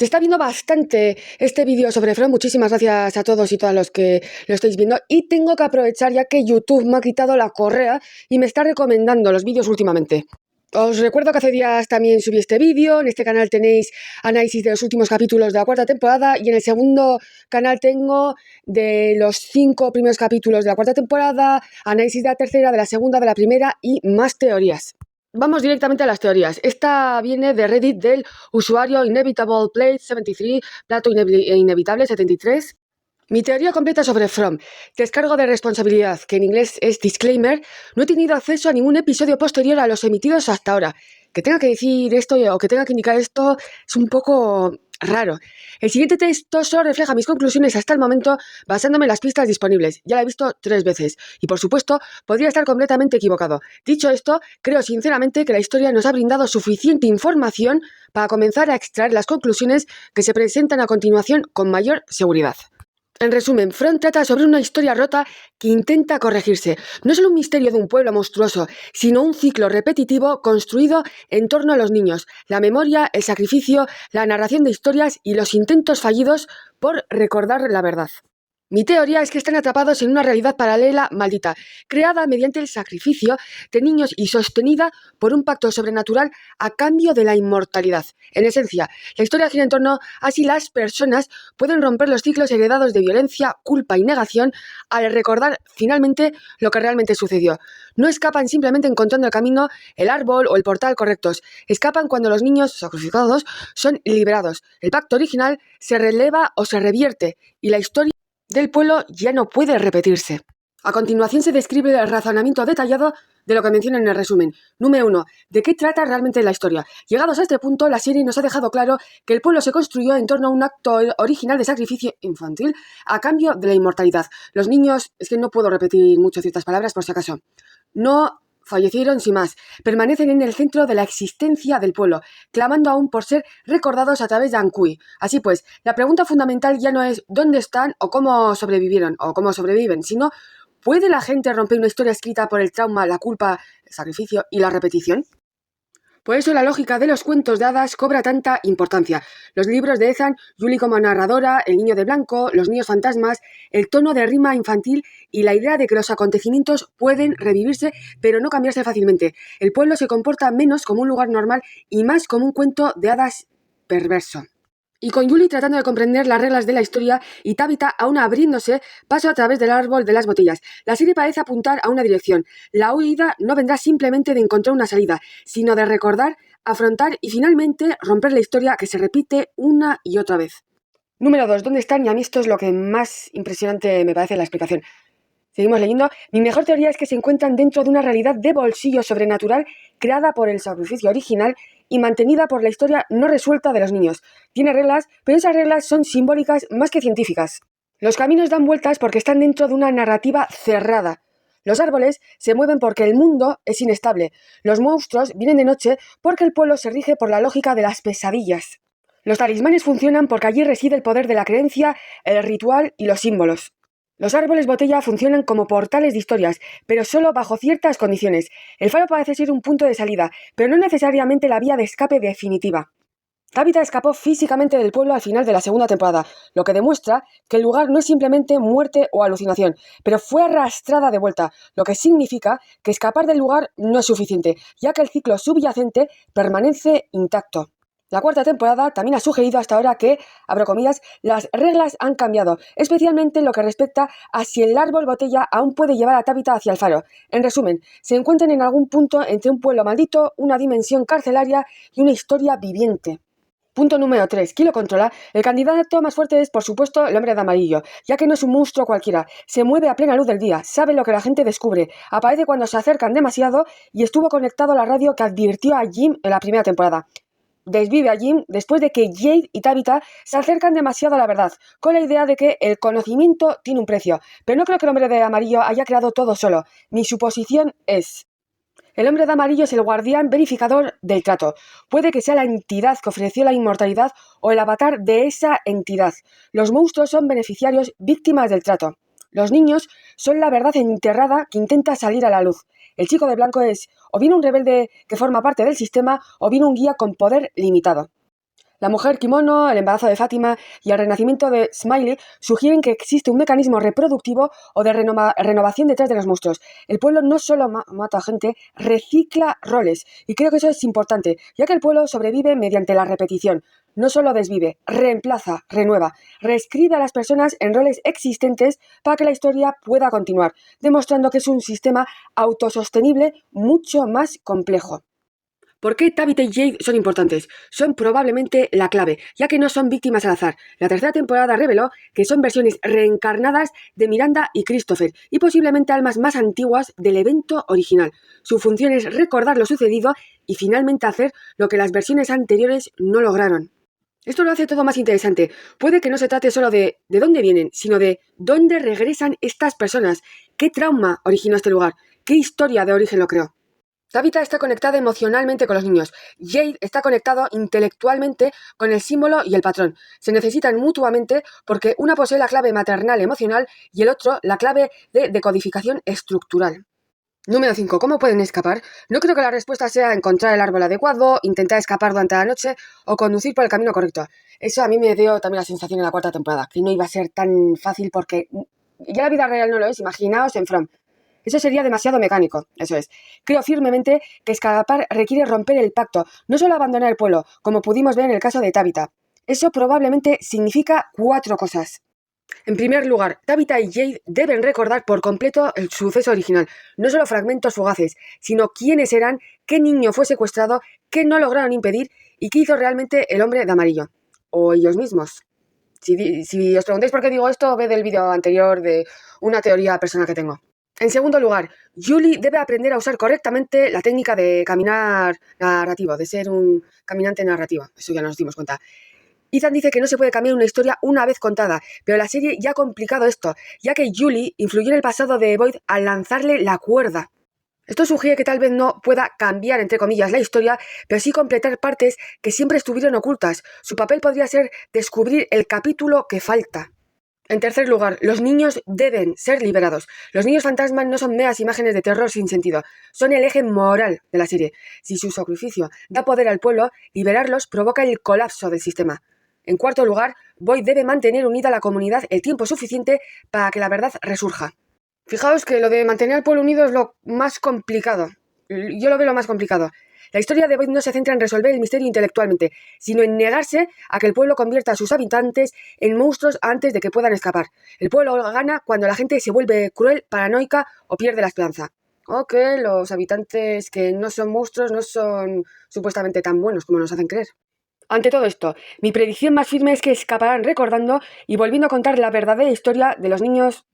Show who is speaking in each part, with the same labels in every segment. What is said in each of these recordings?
Speaker 1: Se está viendo bastante este vídeo sobre From. Muchísimas gracias a todos y todas los que lo estáis viendo. Y tengo que aprovechar ya que YouTube me ha quitado la correa y me está recomendando los vídeos últimamente. Os recuerdo que hace días también subí este vídeo. En este canal tenéis análisis de los últimos capítulos de la cuarta temporada y en el segundo canal tengo de los 5 primeros capítulos de la cuarta temporada, análisis de la tercera, de la segunda, de la primera y más teorías. Vamos directamente a las teorías. Esta viene de Reddit del usuario Inevitable Plate 73, plato inevitable 73. Mi teoría completa sobre From. Descargo de responsabilidad, que en inglés es disclaimer. No he tenido acceso a ningún episodio posterior a los emitidos hasta ahora. Que tenga que decir esto o que tenga que indicar esto es un poco raro. El siguiente texto solo refleja mis conclusiones hasta el momento basándome en las pistas disponibles. Ya la he visto 3 veces y por supuesto podría estar completamente equivocado. Dicho esto, creo sinceramente que la historia nos ha brindado suficiente información para comenzar a extraer las conclusiones que se presentan a continuación con mayor seguridad. En resumen, From trata sobre una historia rota que intenta corregirse. No es solo un misterio de un pueblo monstruoso, sino un ciclo repetitivo construido en torno a los niños, la memoria, el sacrificio, la narración de historias y los intentos fallidos por recordar la verdad. Mi teoría es que están atrapados en una realidad paralela maldita, creada mediante el sacrificio de niños y sostenida por un pacto sobrenatural a cambio de la inmortalidad. En esencia, la historia gira en torno a si las personas pueden romper los ciclos heredados de violencia, culpa y negación al recordar finalmente lo que realmente sucedió. No escapan simplemente encontrando el camino, el árbol o el portal correctos. Escapan cuando los niños sacrificados son liberados. El pacto original se releva o se revierte y la historia del pueblo ya no puede repetirse. A continuación se describe el razonamiento detallado de lo que menciona en el resumen. Número 1. ¿De qué trata realmente la historia? Llegados a este punto, la serie nos ha dejado claro que el pueblo se construyó en torno a un acto original de sacrificio infantil a cambio de la inmortalidad. Los niños, es que no puedo repetir mucho ciertas palabras por si acaso, no fallecieron sin más, permanecen en el centro de la existencia del pueblo, clamando aún por ser recordados a través de Ankui. Así pues, la pregunta fundamental ya no es dónde están o cómo sobrevivieron o cómo sobreviven, sino ¿puede la gente romper una historia escrita por el trauma, la culpa, el sacrificio y la repetición? Por eso la lógica de los cuentos de hadas cobra tanta importancia. Los libros de Ethan, Julie como narradora, El niño de blanco, Los niños fantasmas, el tono de rima infantil y la idea de que los acontecimientos pueden revivirse pero no cambiarse fácilmente. El pueblo se comporta menos como un lugar normal y más como un cuento de hadas perverso. Y con Julie tratando de comprender las reglas de la historia y Tabitha aún abriéndose paso a través del árbol de las botellas. La serie parece apuntar a una dirección. La huida no vendrá simplemente de encontrar una salida, sino de recordar, afrontar y finalmente romper la historia que se repite una y otra vez. Número 2. ¿Dónde están? Y a mí esto es lo que más impresionante me parece la explicación. Seguimos leyendo. Mi mejor teoría es que se encuentran dentro de una realidad de bolsillo sobrenatural creada por el sacrificio original y mantenida por la historia no resuelta de los niños. Tiene reglas, pero esas reglas son simbólicas más que científicas. Los caminos dan vueltas porque están dentro de una narrativa cerrada. Los árboles se mueven porque el mundo es inestable. Los monstruos vienen de noche porque el pueblo se rige por la lógica de las pesadillas. Los talismanes funcionan porque allí reside el poder de la creencia, el ritual y los símbolos. Los árboles botella funcionan como portales de historias, pero solo bajo ciertas condiciones. El faro parece ser un punto de salida, pero no necesariamente la vía de escape definitiva. Tabitha escapó físicamente del pueblo al final de la segunda temporada, lo que demuestra que el lugar no es simplemente muerte o alucinación, pero fue arrastrada de vuelta, lo que significa que escapar del lugar no es suficiente, ya que el ciclo subyacente permanece intacto. La cuarta temporada también ha sugerido hasta ahora que, abro comillas, las reglas han cambiado, especialmente en lo que respecta a si el árbol botella aún puede llevar a Tabitha hacia el faro. En resumen, se encuentran en algún punto entre un pueblo maldito, una dimensión carcelaria y una historia viviente. Punto número 3. ¿Quién lo controla? El candidato más fuerte es, por supuesto, el hombre de amarillo, ya que no es un monstruo cualquiera. Se mueve a plena luz del día, sabe lo que la gente descubre, aparece cuando se acercan demasiado y estuvo conectado a la radio que advirtió a Jim en la primera temporada. Desvive a Jim después de que Jade y Tabitha se acercan demasiado a la verdad, con la idea de que el conocimiento tiene un precio. Pero no creo que el hombre de amarillo haya creado todo solo. Mi suposición es: el hombre de amarillo es el guardián verificador del trato. Puede que sea la entidad que ofreció la inmortalidad o el avatar de esa entidad. Los monstruos son beneficiarios, víctimas del trato. Los niños son la verdad enterrada que intenta salir a la luz. El chico de blanco es o bien un rebelde que forma parte del sistema o bien un guía con poder limitado. La mujer kimono, el embarazo de Fátima y el renacimiento de Smiley sugieren que existe un mecanismo reproductivo o de renovación detrás de los monstruos. El pueblo no solo mata gente, recicla roles. Y creo que eso es importante, ya que el pueblo sobrevive mediante la repetición. No solo desvive, reemplaza, renueva, reescribe a las personas en roles existentes para que la historia pueda continuar, demostrando que es un sistema autosostenible mucho más complejo. ¿Por qué Tabitha y Jade son importantes? Son probablemente la clave, ya que no son víctimas al azar. La tercera temporada reveló que son versiones reencarnadas de Miranda y Christopher, y posiblemente almas más antiguas del evento original. Su función es recordar lo sucedido y finalmente hacer lo que las versiones anteriores no lograron. Esto lo hace todo más interesante. Puede que no se trate solo de dónde vienen, sino de dónde regresan estas personas, qué trauma originó este lugar, qué historia de origen lo creó. Tabitha está conectada emocionalmente con los niños. Jade está conectado intelectualmente con el símbolo y el patrón. Se necesitan mutuamente porque una posee la clave maternal emocional y el otro la clave de decodificación estructural. Número 5. ¿Cómo pueden escapar? No creo que la respuesta sea encontrar el árbol adecuado, intentar escapar durante la noche o conducir por el camino correcto. Eso a mí me dio también la sensación en la cuarta temporada, que no iba a ser tan fácil porque ya la vida real no lo es. Imaginaos en From. Eso sería demasiado mecánico, eso es. Creo firmemente que escapar requiere romper el pacto, no solo abandonar el pueblo, como pudimos ver en el caso de Tabitha. Eso probablemente significa 4 cosas. En primer lugar, Tabitha y Jade deben recordar por completo el suceso original, no solo fragmentos fugaces, sino quiénes eran, qué niño fue secuestrado, qué no lograron impedir y qué hizo realmente el hombre de amarillo. O ellos mismos. Si os preguntáis por qué digo esto, ved el vídeo anterior de una teoría personal que tengo. En segundo lugar, Julie debe aprender a usar correctamente la técnica de caminar narrativo, de ser un caminante narrativo. Eso ya nos dimos cuenta. Ethan dice que no se puede cambiar una historia una vez contada, pero la serie ya ha complicado esto, ya que Julie influyó en el pasado de Boyd al lanzarle la cuerda. Esto sugiere que tal vez no pueda cambiar, entre comillas, la historia, pero sí completar partes que siempre estuvieron ocultas. Su papel podría ser descubrir el capítulo que falta. En tercer lugar, los niños deben ser liberados. Los niños fantasmas no son meras imágenes de terror sin sentido, son el eje moral de la serie. Si su sacrificio da poder al pueblo, liberarlos provoca el colapso del sistema. En cuarto lugar, Boyd debe mantener unida a la comunidad el tiempo suficiente para que la verdad resurja. Fijaos que lo de mantener al pueblo unido es lo más complicado. Yo lo veo lo más complicado. La historia de Boyd no se centra en resolver el misterio intelectualmente, sino en negarse a que el pueblo convierta a sus habitantes en monstruos antes de que puedan escapar. El pueblo gana cuando la gente se vuelve cruel, paranoica o pierde la esperanza. O que los habitantes que no son monstruos no son supuestamente tan buenos como nos hacen creer. Ante todo esto, mi predicción más firme es que escaparán recordando y volviendo a contar la verdadera historia de los niños,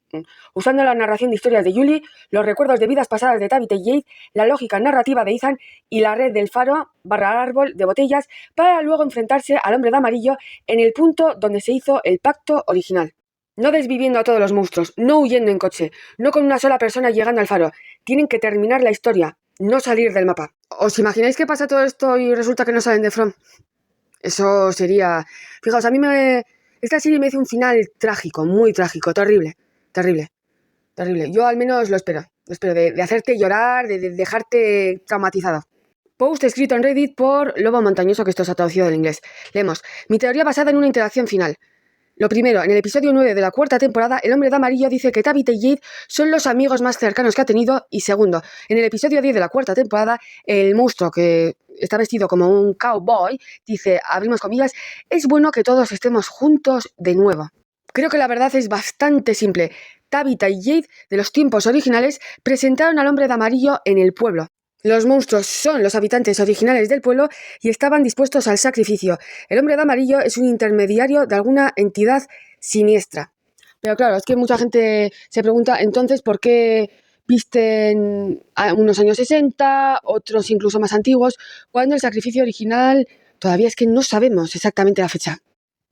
Speaker 1: usando la narración de historias de Julie, los recuerdos de vidas pasadas de Tabitha y Jade, la lógica narrativa de Ethan y la red del faro / árbol de botellas para luego enfrentarse al hombre de amarillo en el punto donde se hizo el pacto original. No desviviendo a todos los monstruos, no huyendo en coche, no con una sola persona llegando al faro. Tienen que terminar la historia, no salir del mapa. ¿Os imagináis que pasa todo esto y resulta que no salen de From? Eso sería... Fijaos, esta serie me hizo un final trágico, muy trágico, terrible. Yo al menos lo espero de hacerte llorar, de dejarte traumatizado. Post escrito en Reddit por Lobo Montañoso, que esto se ha traducido del inglés. Leemos: mi teoría basada en una interacción final. Lo primero, en el episodio 9 de la cuarta temporada, el hombre de amarillo dice que Tabitha y Jade son los amigos más cercanos que ha tenido. Y segundo, en el episodio 10 de la cuarta temporada, el monstruo que está vestido como un cowboy dice, abrimos comillas, es bueno que todos estemos juntos de nuevo. Creo que la verdad es bastante simple. Tabitha y Jade, de los tiempos originales, presentaron al hombre de amarillo en el pueblo. Los monstruos son los habitantes originales del pueblo y estaban dispuestos al sacrificio. El hombre de amarillo es un intermediario de alguna entidad siniestra. Pero claro, es que mucha gente se pregunta entonces por qué visten a unos años 60, otros incluso más antiguos, cuando el sacrificio original todavía es que no sabemos exactamente la fecha.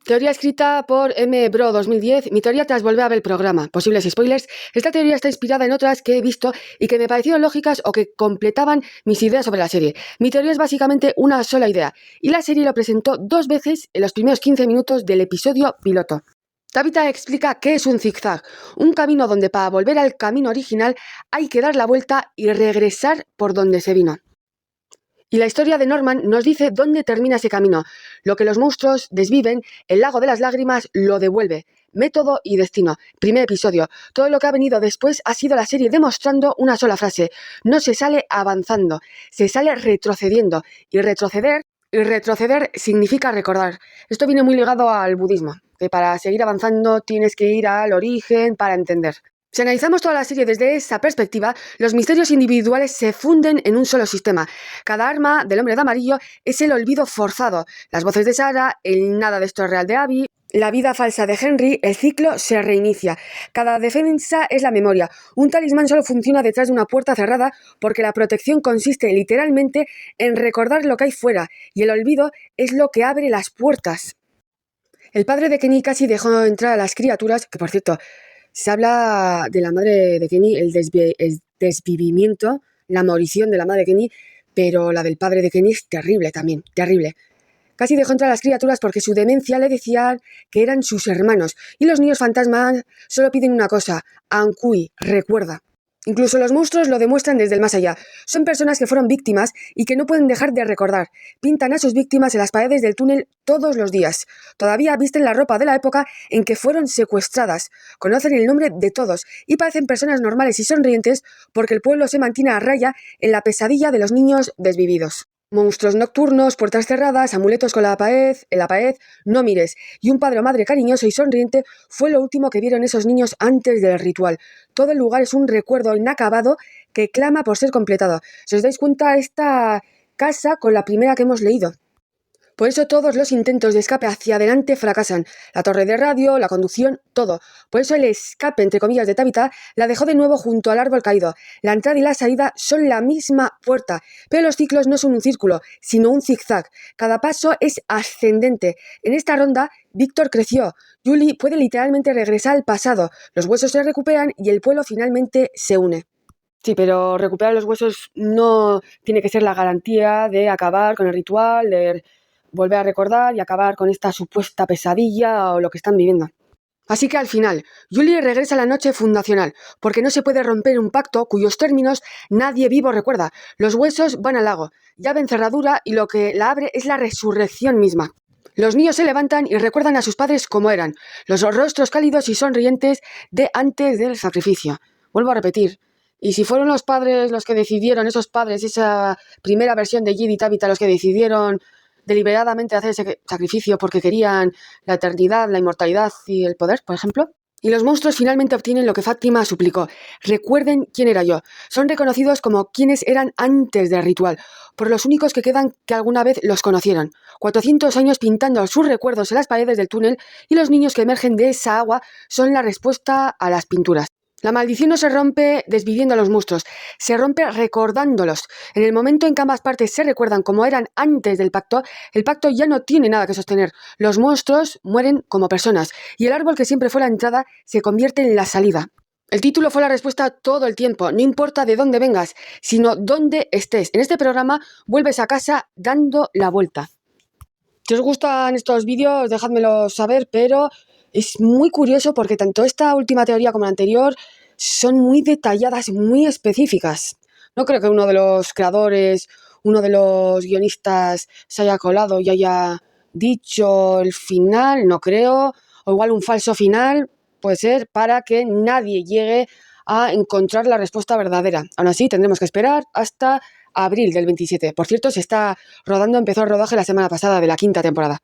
Speaker 1: Teoría escrita por M. Bro 2010. Mi teoría tras volver a ver el programa. Posibles spoilers. Esta teoría está inspirada en otras que he visto y que me parecieron lógicas o que completaban mis ideas sobre la serie. Mi teoría es básicamente una sola idea, y la serie lo presentó 2 veces en los primeros 15 minutos del episodio piloto. Tabitha explica qué es un zigzag, un camino donde para volver al camino original hay que dar la vuelta y regresar por donde se vino. Y la historia de Norman nos dice dónde termina ese camino. Lo que los monstruos desviven, el lago de las lágrimas lo devuelve. Método y destino. Primer episodio. Todo lo que ha venido después ha sido la serie demostrando una sola frase. No se sale avanzando, se sale retrocediendo. Y retroceder significa recordar. Esto viene muy ligado al budismo, que para seguir avanzando tienes que ir al origen para entender. Si analizamos toda la serie desde esa perspectiva, los misterios individuales se funden en un solo sistema. Cada arma del hombre de amarillo es el olvido forzado. Las voces de Sarah, el nada de esto es real de Abby, la vida falsa de Henry, el ciclo se reinicia. Cada defensa es la memoria. Un talismán solo funciona detrás de una puerta cerrada porque la protección consiste literalmente en recordar lo que hay fuera y el olvido es lo que abre las puertas. El padre de Kenny casi dejó entrar a las criaturas, que por cierto, se habla de la madre de Kenny, el desvivimiento, la morición de la madre de Kenny, pero la del padre de Kenny es terrible también, terrible. Casi dejó entrar a las criaturas porque su demencia le decía que eran sus hermanos, y los niños fantasmas solo piden una cosa, Ankui, recuerda. Incluso los monstruos lo demuestran desde el más allá. Son personas que fueron víctimas y que no pueden dejar de recordar. Pintan a sus víctimas en las paredes del túnel todos los días. Todavía visten la ropa de la época en que fueron secuestradas. Conocen el nombre de todos y parecen personas normales y sonrientes porque el pueblo se mantiene a raya en la pesadilla de los niños desvividos. Monstruos nocturnos, puertas cerradas, amuletos con en la pared, no mires, y un padre o madre cariñoso y sonriente fue lo último que vieron esos niños antes del ritual. Todo el lugar es un recuerdo inacabado que clama por ser completado. Si os dais cuenta, esta casa con la primera que hemos leído. Por eso todos los intentos de escape hacia adelante fracasan. La torre de radio, la conducción, todo. Por eso el escape, entre comillas, de Tabitha la dejó de nuevo junto al árbol caído. La entrada y la salida son la misma puerta, pero los ciclos no son un círculo, sino un zigzag. Cada paso es ascendente. En esta ronda, Víctor creció. Julie puede literalmente regresar al pasado. Los huesos se recuperan y el pueblo finalmente se une. Sí, pero recuperar los huesos no tiene que ser la garantía de acabar con el ritual, de volver a recordar y acabar con esta supuesta pesadilla o lo que están viviendo. Así que al final, Julie regresa a la noche fundacional, porque no se puede romper un pacto cuyos términos nadie vivo recuerda. Los huesos van al lago, llave en cerradura y lo que la abre es la resurrección misma. Los niños se levantan y recuerdan a sus padres como eran, los rostros cálidos y sonrientes de antes del sacrificio. Vuelvo a repetir. Y si fueron los padres los que decidieron, esos padres, esa primera versión de Jid y Tabitha, los que decidieron deliberadamente hacer ese sacrificio porque querían la eternidad, la inmortalidad y el poder, por ejemplo. Y los monstruos finalmente obtienen lo que Fátima suplicó. Recuerden quién era yo. Son reconocidos como quienes eran antes del ritual, por los únicos que quedan que alguna vez los conocieron. 400 años pintando sus recuerdos en las paredes del túnel y los niños que emergen de esa agua son la respuesta a las pinturas. La maldición no se rompe desviviendo a los monstruos, se rompe recordándolos. En el momento en que ambas partes se recuerdan como eran antes del pacto, el pacto ya no tiene nada que sostener. Los monstruos mueren como personas y el árbol que siempre fue la entrada se convierte en la salida. El título fue la respuesta todo el tiempo, no importa de dónde vengas, sino dónde estés. En este programa vuelves a casa dando la vuelta. Si os gustan estos vídeos, dejádmelo saber, pero es muy curioso porque tanto esta última teoría como la anterior son muy detalladas, muy específicas. No creo que uno de los creadores, uno de los guionistas se haya colado y haya dicho el final, no creo, o igual un falso final, puede ser, para que nadie llegue a encontrar la respuesta verdadera. Aún así, tendremos que esperar hasta abril del 27. Por cierto, empezó el rodaje la semana pasada de la 5ª temporada.